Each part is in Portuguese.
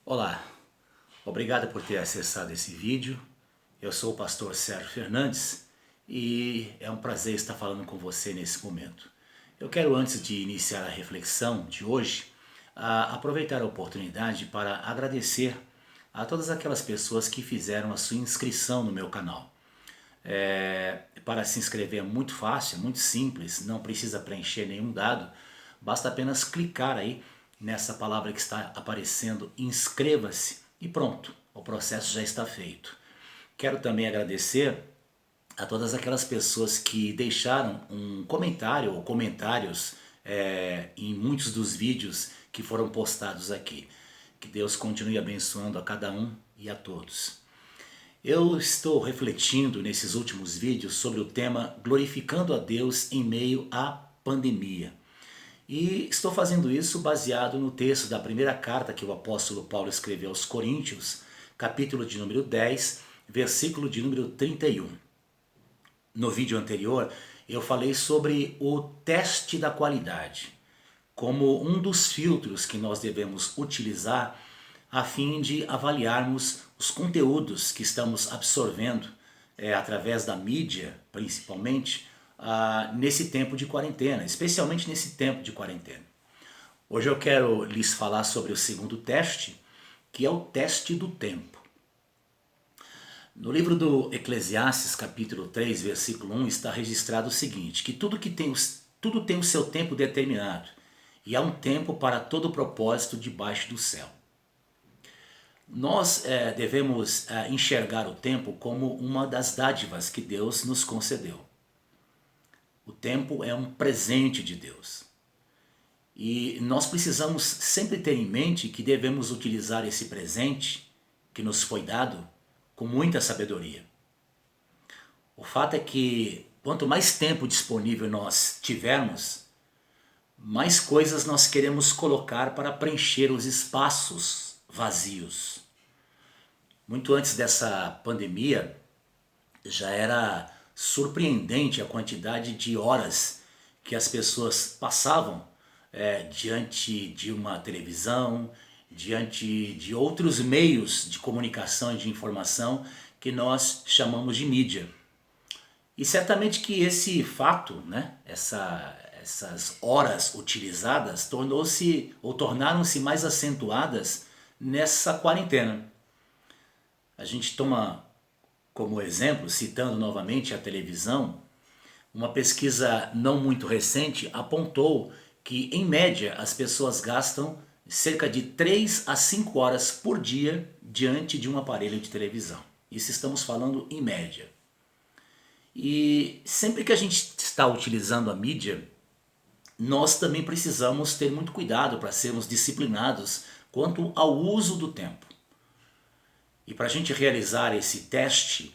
Olá, obrigado por ter acessado esse vídeo. Eu sou o pastor Sérgio Fernandes e é um prazer estar falando com você nesse momento. Eu quero, antes de iniciar a reflexão de hoje, aproveitar a oportunidade para agradecer a todas aquelas pessoas que fizeram a sua inscrição no meu canal. Para se inscrever é muito fácil, é muito simples, não precisa preencher nenhum dado, basta apenas clicar aí nessa palavra que está aparecendo, inscreva-se e pronto, o processo já está feito. Quero também agradecer a todas aquelas pessoas que deixaram um comentário ou comentários em muitos dos vídeos que foram postados aqui. Que Deus continue abençoando a cada um e a todos. Eu estou refletindo nesses últimos vídeos sobre o tema Glorificando a Deus em meio à pandemia. E estou fazendo isso baseado no texto da primeira carta que o apóstolo Paulo escreveu aos Coríntios, capítulo de número 10, versículo de número 31. No vídeo anterior, eu falei sobre o teste da qualidade, como um dos filtros que nós devemos utilizar a fim de avaliarmos os conteúdos que estamos absorvendo através da mídia, principalmente, nesse tempo de quarentena, especialmente nesse tempo de quarentena. Hoje eu quero lhes falar sobre o segundo teste, que é o teste do tempo. No livro do Eclesiastes, capítulo 3, versículo 1, está registrado o seguinte, que tudo tem o seu tempo determinado, e há um tempo para todo propósito debaixo do céu. Nós devemos enxergar o tempo como uma das dádivas que Deus nos concedeu. O tempo é um presente de Deus. E nós precisamos sempre ter em mente que devemos utilizar esse presente que nos foi dado com muita sabedoria. O fato é que quanto mais tempo disponível nós tivermos, mais coisas nós queremos colocar para preencher os espaços vazios. Muito antes dessa pandemia, já era surpreendente a quantidade de horas que as pessoas passavam diante de uma televisão, diante de outros meios de comunicação e de informação que nós chamamos de mídia. E certamente que esse fato, né, essas horas utilizadas, tornaram-se mais acentuadas nessa quarentena. A gente toma como exemplo, citando novamente a televisão, uma pesquisa não muito recente apontou que, em média, as pessoas gastam cerca de 3 a 5 horas por dia diante de um aparelho de televisão. Isso estamos falando em média. E sempre que a gente está utilizando a mídia, nós também precisamos ter muito cuidado para sermos disciplinados quanto ao uso do tempo. E para a gente realizar esse teste,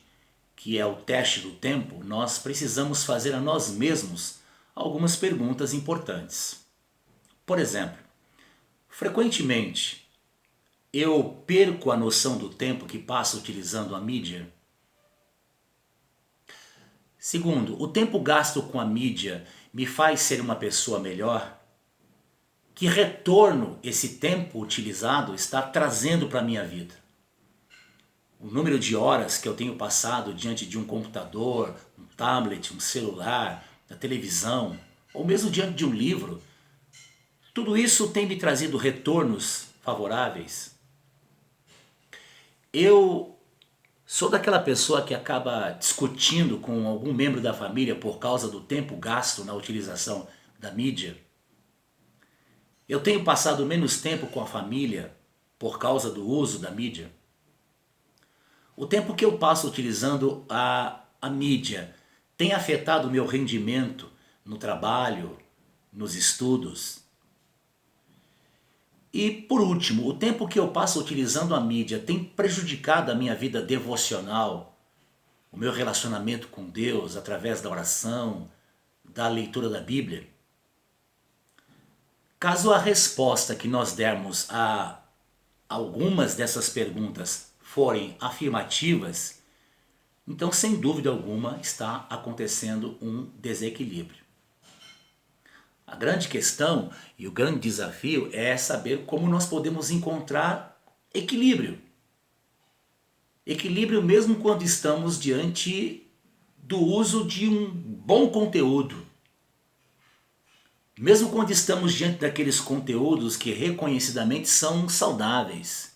que é o teste do tempo, nós precisamos fazer a nós mesmos algumas perguntas importantes. Por exemplo, frequentemente eu perco a noção do tempo que passo utilizando a mídia? Segundo, o tempo gasto com a mídia me faz ser uma pessoa melhor? Que retorno esse tempo utilizado está trazendo para a minha vida? O número de horas que eu tenho passado diante de um computador, um tablet, um celular, da televisão, ou mesmo diante de um livro, tudo isso tem me trazido retornos favoráveis? Eu sou daquela pessoa que acaba discutindo com algum membro da família por causa do tempo gasto na utilização da mídia? Eu tenho passado menos tempo com a família por causa do uso da mídia? O tempo que eu passo utilizando a mídia tem afetado o meu rendimento no trabalho, nos estudos? E por último, o tempo que eu passo utilizando a mídia tem prejudicado a minha vida devocional, o meu relacionamento com Deus através da oração, da leitura da Bíblia? Caso a resposta que nós dermos a algumas dessas perguntas forem afirmativas, então sem dúvida alguma está acontecendo um desequilíbrio. A grande questão e o grande desafio é saber como nós podemos encontrar equilíbrio. Equilíbrio mesmo quando estamos diante do uso de um bom conteúdo. Mesmo quando estamos diante daqueles conteúdos que reconhecidamente são saudáveis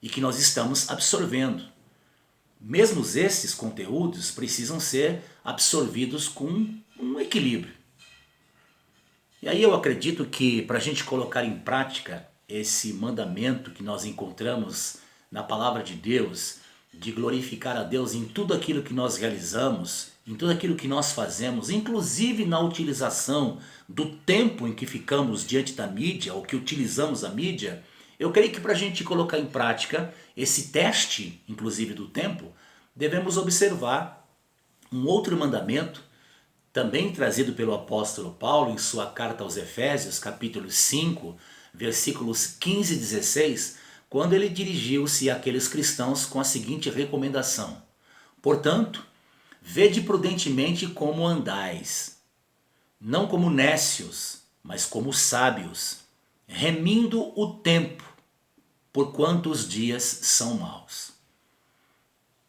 e que nós estamos absorvendo. Mesmo esses conteúdos precisam ser absorvidos com um equilíbrio. E aí eu acredito que para a gente colocar em prática esse mandamento que nós encontramos na palavra de Deus, de glorificar a Deus em tudo aquilo que nós realizamos, em tudo aquilo que nós fazemos, inclusive na utilização do tempo em que ficamos diante da mídia, ou que utilizamos a mídia, eu creio que para a gente colocar em prática esse teste, inclusive do tempo, devemos observar um outro mandamento, também trazido pelo apóstolo Paulo em sua carta aos Efésios, capítulo 5, versículos 15 e 16, quando ele dirigiu-se àqueles cristãos com a seguinte recomendação: portanto, vede prudentemente como andais, não como nécios, mas como sábios, remindo o tempo, porquanto os dias são maus.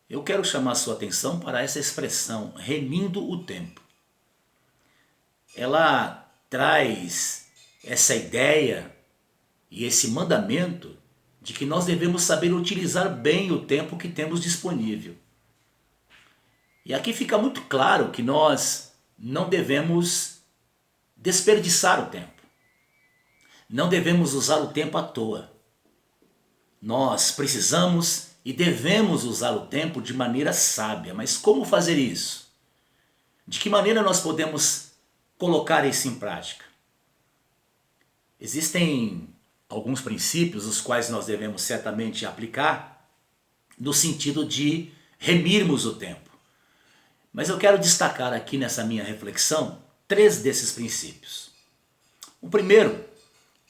Eu quero chamar a sua atenção para essa expressão, remindo o tempo. Ela traz essa ideia e esse mandamento de que nós devemos saber utilizar bem o tempo que temos disponível. E aqui fica muito claro que nós não devemos desperdiçar o tempo. Não devemos usar o tempo à toa. Nós precisamos e devemos usar o tempo de maneira sábia. Mas como fazer isso? De que maneira nós podemos colocar isso em prática? Existem alguns princípios os quais nós devemos certamente aplicar no sentido de remirmos o tempo. Mas eu quero destacar aqui nessa minha reflexão 3 desses princípios. O primeiro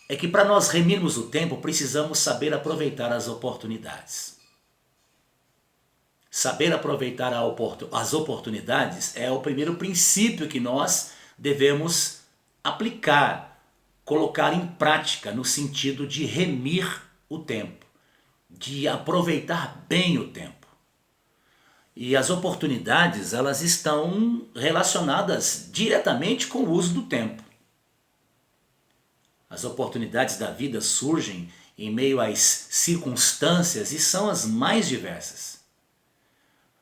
é que para nós remirmos o tempo precisamos saber aproveitar as oportunidades. Saber aproveitar as oportunidades é o primeiro princípio que nós devemos aplicar, colocar em prática no sentido de remir o tempo, de aproveitar bem o tempo. E as oportunidades, elas estão relacionadas diretamente com o uso do tempo. As oportunidades da vida surgem em meio às circunstâncias e são as mais diversas.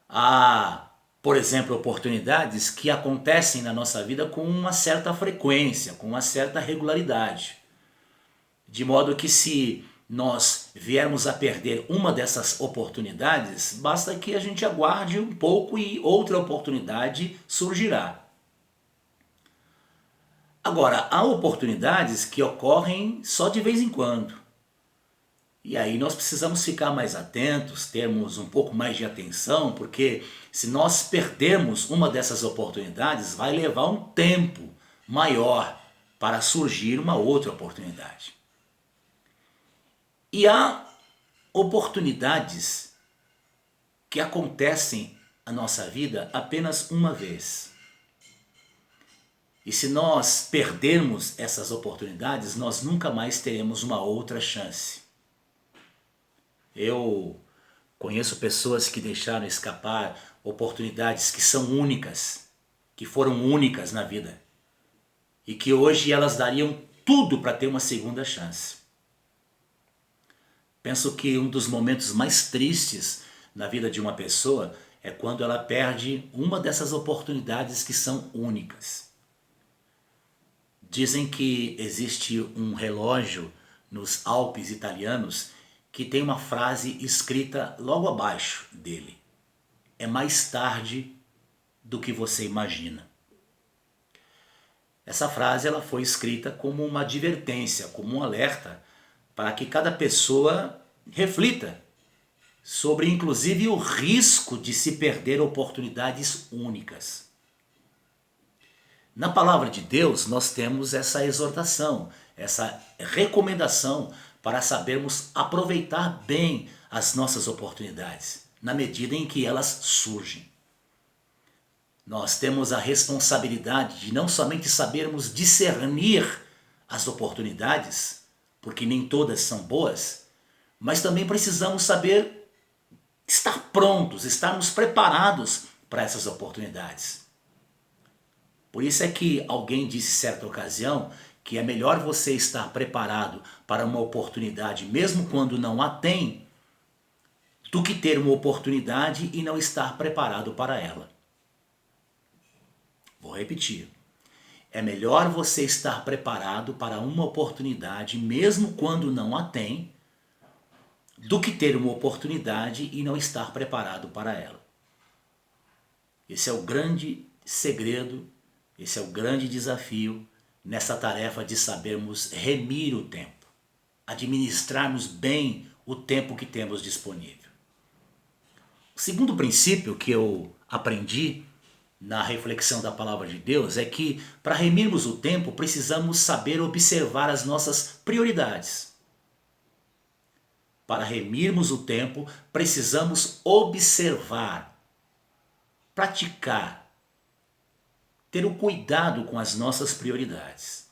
Há, por exemplo, oportunidades que acontecem na nossa vida com uma certa frequência, com uma certa regularidade. De modo que se nós viermos a perder uma dessas oportunidades, basta que a gente aguarde um pouco e outra oportunidade surgirá. Agora, há oportunidades que ocorrem só de vez em quando. E aí nós precisamos ficar mais atentos, termos um pouco mais de atenção, porque se nós perdermos uma dessas oportunidades, vai levar um tempo maior para surgir uma outra oportunidade. E há oportunidades que acontecem na nossa vida apenas uma vez. E se nós perdermos essas oportunidades, nós nunca mais teremos uma outra chance. Eu conheço pessoas que deixaram escapar oportunidades que são únicas, que foram únicas na vida, e que hoje elas dariam tudo para ter uma segunda chance. Penso que um dos momentos mais tristes na vida de uma pessoa é quando ela perde uma dessas oportunidades que são únicas. Dizem que existe um relógio nos Alpes italianos que tem uma frase escrita logo abaixo dele: é mais tarde do que você imagina. Essa frase ela foi escrita como uma advertência, como um alerta, para que cada pessoa reflita sobre inclusive o risco de se perder oportunidades únicas. Na palavra de Deus nós temos essa exortação, essa recomendação para sabermos aproveitar bem as nossas oportunidades, na medida em que elas surgem. Nós temos a responsabilidade de não somente sabermos discernir as oportunidades, porque nem todas são boas, mas também precisamos saber estar prontos, estarmos preparados para essas oportunidades. Por isso é que alguém disse certa ocasião que é melhor você estar preparado para uma oportunidade, mesmo quando não a tem, do que ter uma oportunidade e não estar preparado para ela. Vou repetir. É melhor você estar preparado para uma oportunidade, mesmo quando não a tem, do que ter uma oportunidade e não estar preparado para ela. Esse é o grande segredo, esse é o grande desafio nessa tarefa de sabermos remir o tempo, administrarmos bem o tempo que temos disponível. O segundo princípio que eu aprendi na reflexão da palavra de Deus é que para remirmos o tempo precisamos saber observar as nossas prioridades. Para remirmos o tempo precisamos observar, praticar, ter o cuidado com as nossas prioridades.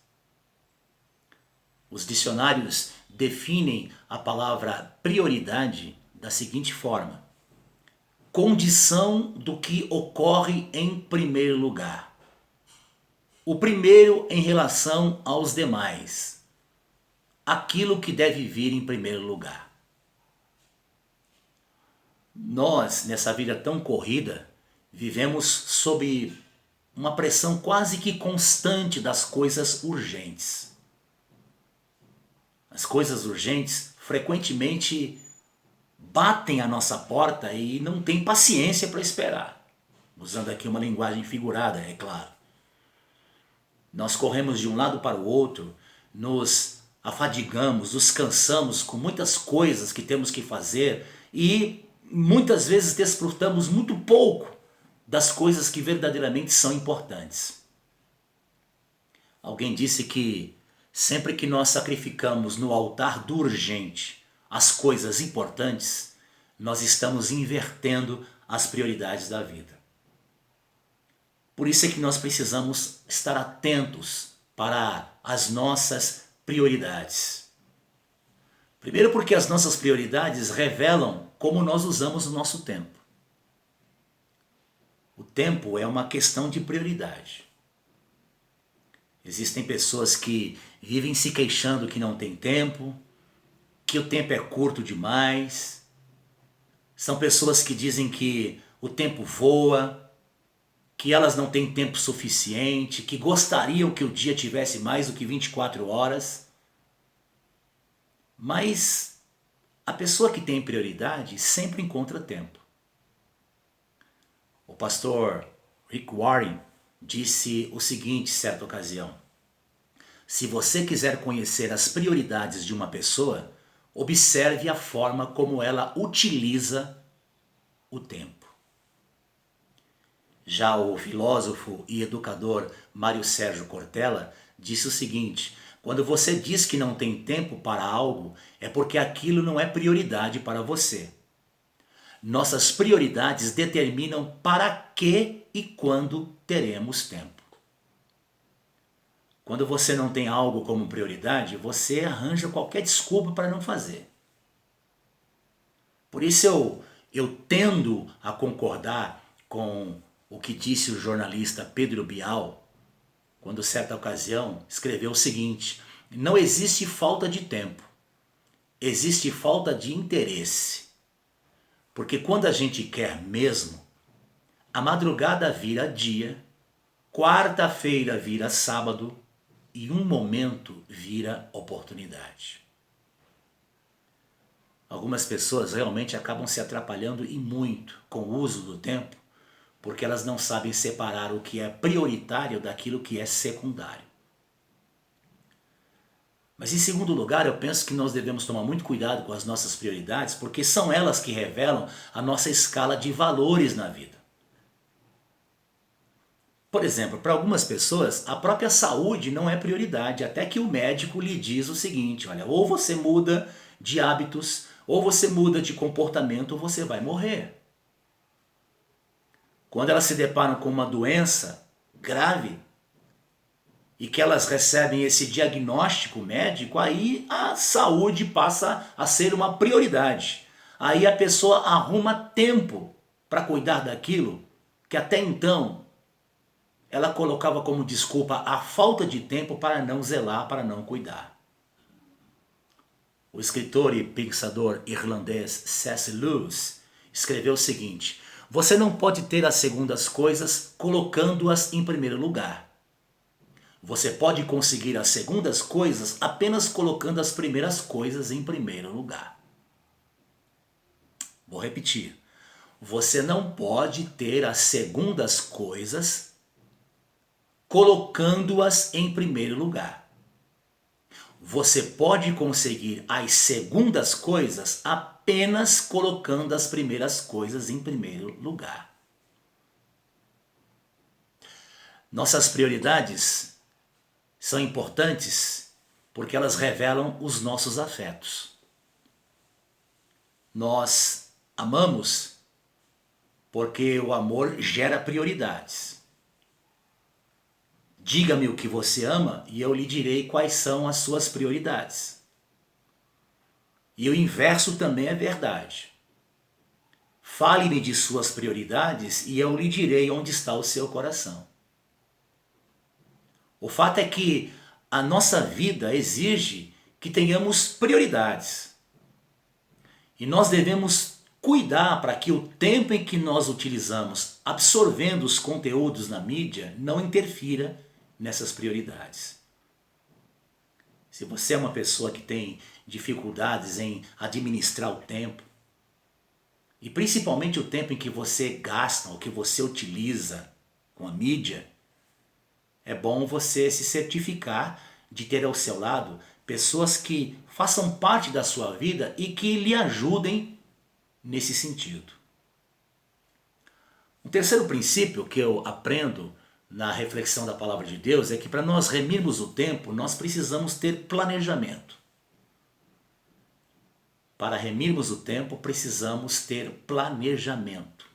Os dicionários definem a palavra prioridade da seguinte forma: condição do que ocorre em primeiro lugar. O primeiro em relação aos demais. Aquilo que deve vir em primeiro lugar. Nós, nessa vida tão corrida, vivemos sob uma pressão quase que constante das coisas urgentes. As coisas urgentes frequentemente batem a nossa porta e não tem paciência para esperar. Usando aqui uma linguagem figurada, é claro. Nós corremos de um lado para o outro, nos afadigamos, nos cansamos com muitas coisas que temos que fazer e muitas vezes desfrutamos muito pouco das coisas que verdadeiramente são importantes. Alguém disse que sempre que nós sacrificamos no altar do urgente as coisas importantes, nós estamos invertendo as prioridades da vida. Por isso é que nós precisamos estar atentos para as nossas prioridades. Primeiro porque as nossas prioridades revelam como nós usamos o nosso tempo. O tempo é uma questão de prioridade. Existem pessoas que vivem se queixando que não tem tempo, que o tempo é curto demais. São pessoas que dizem que o tempo voa, que elas não têm tempo suficiente, que gostariam que o dia tivesse mais do que 24 horas. Mas a pessoa que tem prioridade sempre encontra tempo. O pastor Rick Warren disse o seguinte certa ocasião: se você quiser conhecer as prioridades de uma pessoa, observe a forma como ela utiliza o tempo. Já o filósofo e educador Mário Sérgio Cortella disse o seguinte: quando você diz que não tem tempo para algo, é porque aquilo não é prioridade para você. Nossas prioridades determinam para que e quando teremos tempo. Quando você não tem algo como prioridade, você arranja qualquer desculpa para não fazer. Por isso eu tendo a concordar com o que disse o jornalista Pedro Bial, quando certa ocasião escreveu o seguinte: não existe falta de tempo, existe falta de interesse. Porque quando a gente quer mesmo, a madrugada vira dia, quarta-feira vira sábado e um momento vira oportunidade. Algumas pessoas realmente acabam se atrapalhando e muito com o uso do tempo, porque elas não sabem separar o que é prioritário daquilo que é secundário. Mas em segundo lugar, eu penso que nós devemos tomar muito cuidado com as nossas prioridades, porque são elas que revelam a nossa escala de valores na vida. Por exemplo, para algumas pessoas, a própria saúde não é prioridade, até que o médico lhe diz o seguinte: olha, ou você muda de hábitos, ou você muda de comportamento, ou você vai morrer. Quando elas se deparam com uma doença grave, e que elas recebem esse diagnóstico médico, aí a saúde passa a ser uma prioridade. Aí a pessoa arruma tempo para cuidar daquilo que até então ela colocava como desculpa a falta de tempo para não zelar, para não cuidar. O escritor e pensador irlandês C.S. Lewis escreveu o seguinte: você não pode ter as segundas coisas colocando-as em primeiro lugar. Você pode conseguir as segundas coisas apenas colocando as primeiras coisas em primeiro lugar. Vou repetir. Você não pode ter as segundas coisas colocando-as em primeiro lugar. Você pode conseguir as segundas coisas apenas colocando as primeiras coisas em primeiro lugar. Nossas prioridades são importantes porque elas revelam os nossos afetos. Nós amamos porque o amor gera prioridades. Diga-me o que você ama e eu lhe direi quais são as suas prioridades. E o inverso também é verdade. Fale-me de suas prioridades e eu lhe direi onde está o seu coração. O fato é que a nossa vida exige que tenhamos prioridades. E nós devemos cuidar para que o tempo em que nós utilizamos absorvendo os conteúdos na mídia não interfira nessas prioridades. Se você é uma pessoa que tem dificuldades em administrar o tempo, e principalmente o tempo em que você gasta, ou que você utiliza com a mídia, é bom você se certificar de ter ao seu lado pessoas que façam parte da sua vida e que lhe ajudem nesse sentido. Um terceiro princípio que eu aprendo na reflexão da palavra de Deus é que para nós remirmos o tempo, nós precisamos ter planejamento. Para remirmos o tempo, precisamos ter planejamento.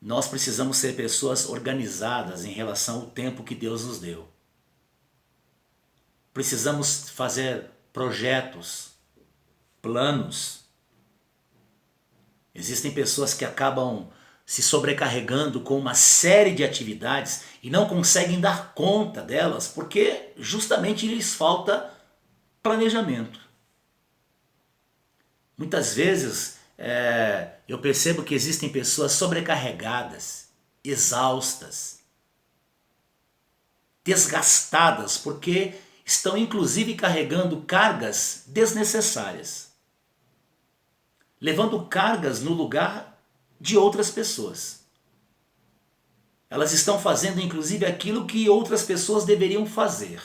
Nós precisamos ser pessoas organizadas em relação ao tempo que Deus nos deu. Precisamos fazer projetos, planos. Existem pessoas que acabam se sobrecarregando com uma série de atividades e não conseguem dar conta delas porque justamente lhes falta planejamento. Muitas vezes eu percebo que existem pessoas sobrecarregadas, exaustas, desgastadas, porque estão inclusive carregando cargas desnecessárias, levando cargas no lugar de outras pessoas. Elas estão fazendo inclusive aquilo que outras pessoas deveriam fazer.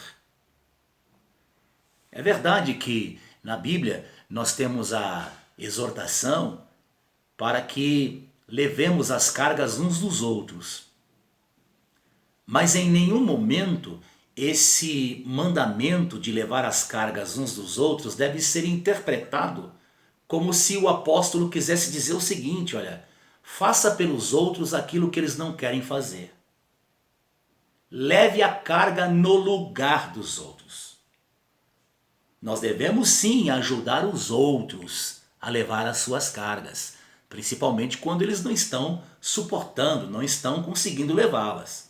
É verdade que na Bíblia nós temos a exortação para que levemos as cargas uns dos outros. Mas em nenhum momento esse mandamento de levar as cargas uns dos outros deve ser interpretado como se o apóstolo quisesse dizer o seguinte: olha, faça pelos outros aquilo que eles não querem fazer. Leve a carga no lugar dos outros. Nós devemos sim ajudar os outros a levar as suas cargas, principalmente quando eles não estão suportando, não estão conseguindo levá-las.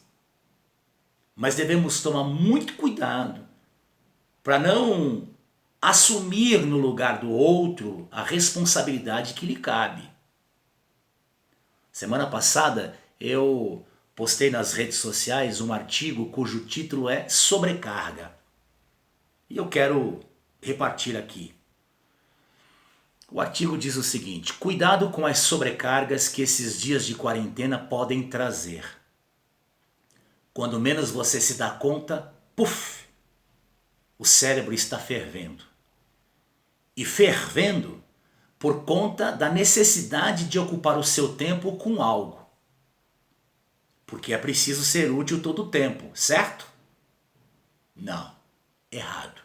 Mas devemos tomar muito cuidado para não assumir no lugar do outro a responsabilidade que lhe cabe. Semana passada eu postei nas redes sociais um artigo cujo título é Sobrecarga. E eu quero repartir aqui. O artigo diz o seguinte: cuidado com as sobrecargas que esses dias de quarentena podem trazer. Quando menos você se dá conta, puf, o cérebro está fervendo. E fervendo por conta da necessidade de ocupar o seu tempo com algo. Porque é preciso ser útil todo o tempo, certo? Não, errado.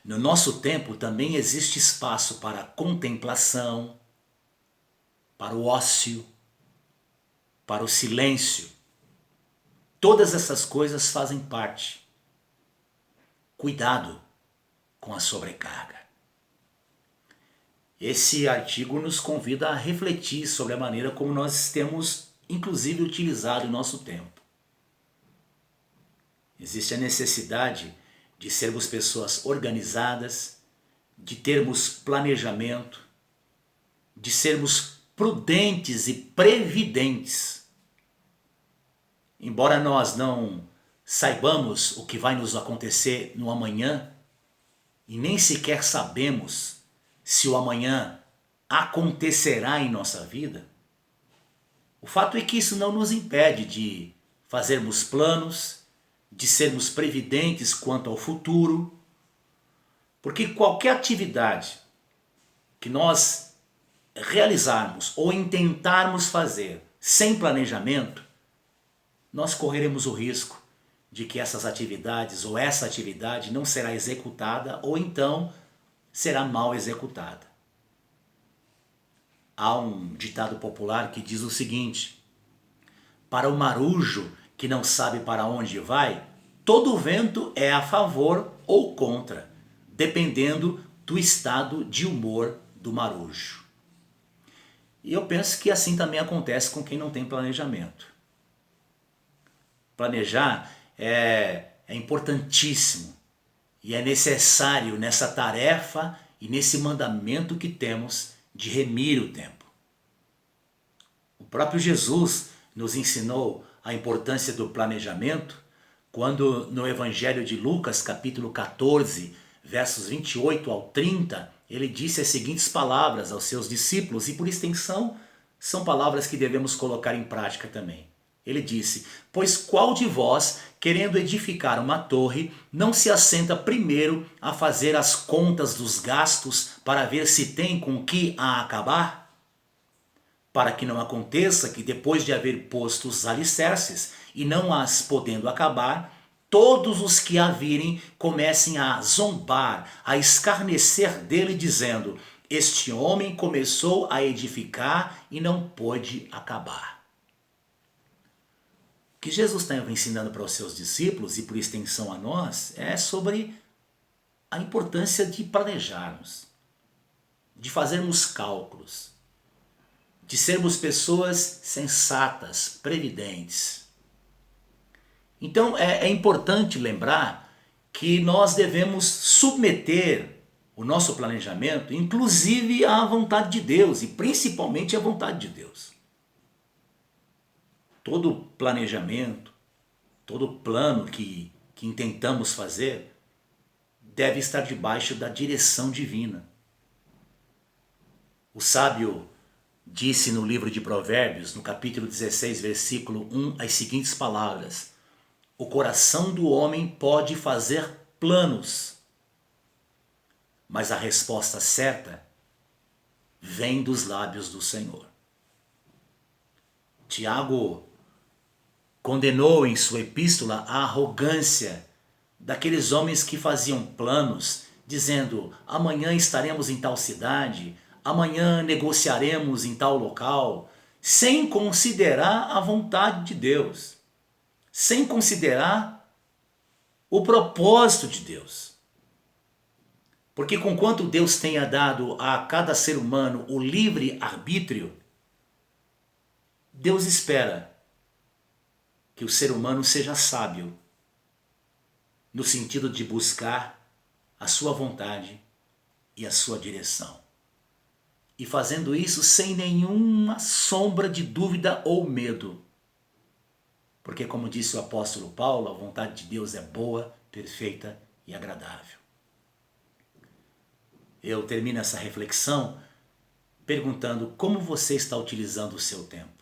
No nosso tempo também existe espaço para contemplação, para o ócio, para o silêncio. Todas essas coisas fazem parte. Cuidado com a sobrecarga. Esse artigo nos convida a refletir sobre a maneira como nós temos, inclusive, utilizado o nosso tempo. Existe a necessidade de sermos pessoas organizadas, de termos planejamento, de sermos prudentes e previdentes. Embora nós não saibamos o que vai nos acontecer no amanhã, e nem sequer sabemos se o amanhã acontecerá em nossa vida, o fato é que isso não nos impede de fazermos planos, de sermos previdentes quanto ao futuro, porque qualquer atividade que nós realizarmos ou intentarmos fazer sem planejamento, nós correremos o risco de que essas atividades ou essa atividade não será executada ou então será mal executada. Há um ditado popular que diz o seguinte: para o marujo que não sabe para onde vai, todo vento é a favor ou contra, dependendo do estado de humor do marujo. E eu penso que assim também acontece com quem não tem planejamento. Planejar é importantíssimo e é necessário nessa tarefa e nesse mandamento que temos de remir o tempo. O próprio Jesus nos ensinou a importância do planejamento quando no Evangelho de Lucas, capítulo 14, versos 28 ao 30, ele disse as seguintes palavras aos seus discípulos, e por extensão são palavras que devemos colocar em prática também. Ele disse: pois qual de vós, querendo edificar uma torre, não se assenta primeiro a fazer as contas dos gastos para ver se tem com que a acabar? Para que não aconteça que depois de haver posto os alicerces e não as podendo acabar, todos os que a virem comecem a zombar, a escarnecer dele, dizendo: este homem começou a edificar e não pôde acabar. O que Jesus estava ensinando para os seus discípulos e por extensão a nós é sobre a importância de planejarmos, de fazermos cálculos, de sermos pessoas sensatas, previdentes. Então é importante lembrar que nós devemos submeter o nosso planejamento, inclusive à vontade de Deus e principalmente à vontade de Deus. Todo planejamento, todo plano que intentamos fazer deve estar debaixo da direção divina. O sábio disse no livro de Provérbios, no capítulo 16, versículo 1, as seguintes palavras: o coração do homem pode fazer planos, mas a resposta certa vem dos lábios do Senhor. Tiago condenou em sua epístola a arrogância daqueles homens que faziam planos, dizendo: amanhã estaremos em tal cidade, amanhã negociaremos em tal local, sem considerar a vontade de Deus, sem considerar o propósito de Deus. Porque conquanto Deus tenha dado a cada ser humano o livre arbítrio, Deus espera que o ser humano seja sábio, no sentido de buscar a sua vontade e a sua direção. E fazendo isso sem nenhuma sombra de dúvida ou medo. Porque, como disse o apóstolo Paulo, a vontade de Deus é boa, perfeita e agradável. Eu termino essa reflexão perguntando como você está utilizando o seu tempo.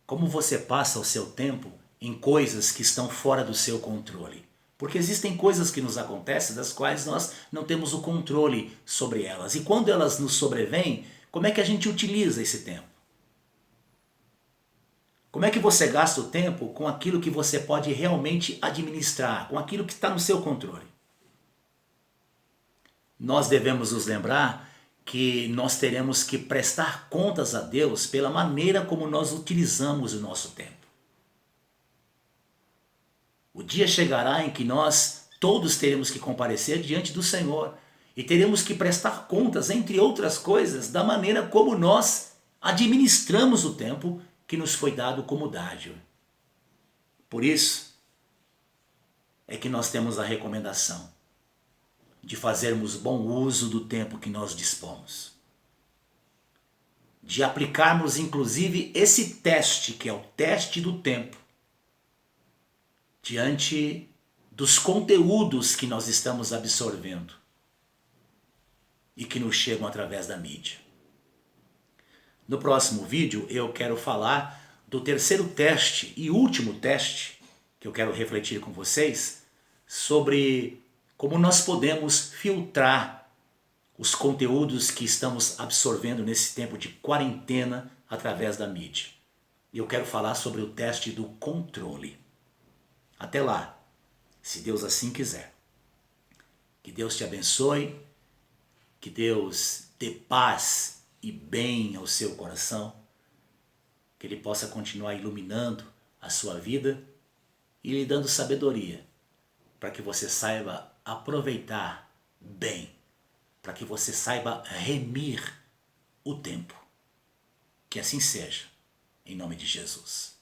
Como você passa o seu tempo em coisas que estão fora do seu controle. Porque existem coisas que nos acontecem das quais nós não temos o controle sobre elas. E quando elas nos sobrevêm, como é que a gente utiliza esse tempo? Como é que você gasta o tempo com aquilo que você pode realmente administrar, com aquilo que está no seu controle? Nós devemos nos lembrar que nós teremos que prestar contas a Deus pela maneira como nós utilizamos o nosso tempo. O dia chegará em que nós todos teremos que comparecer diante do Senhor e teremos que prestar contas, entre outras coisas, da maneira como nós administramos o tempo que nos foi dado como dádiva. Por isso é que nós temos a recomendação de fazermos bom uso do tempo que nós dispomos. De aplicarmos inclusive esse teste, que é o teste do tempo, diante dos conteúdos que nós estamos absorvendo e que nos chegam através da mídia. No próximo vídeo eu quero falar do terceiro teste e último teste que eu quero refletir com vocês sobre como nós podemos filtrar os conteúdos que estamos absorvendo nesse tempo de quarentena através da mídia. E eu quero falar sobre o teste do controle. Até lá, se Deus assim quiser. Que Deus te abençoe, que Deus dê paz e bem ao seu coração, que Ele possa continuar iluminando a sua vida e lhe dando sabedoria, para que você saiba aproveitar bem, para que você saiba remir o tempo. Que assim seja, em nome de Jesus.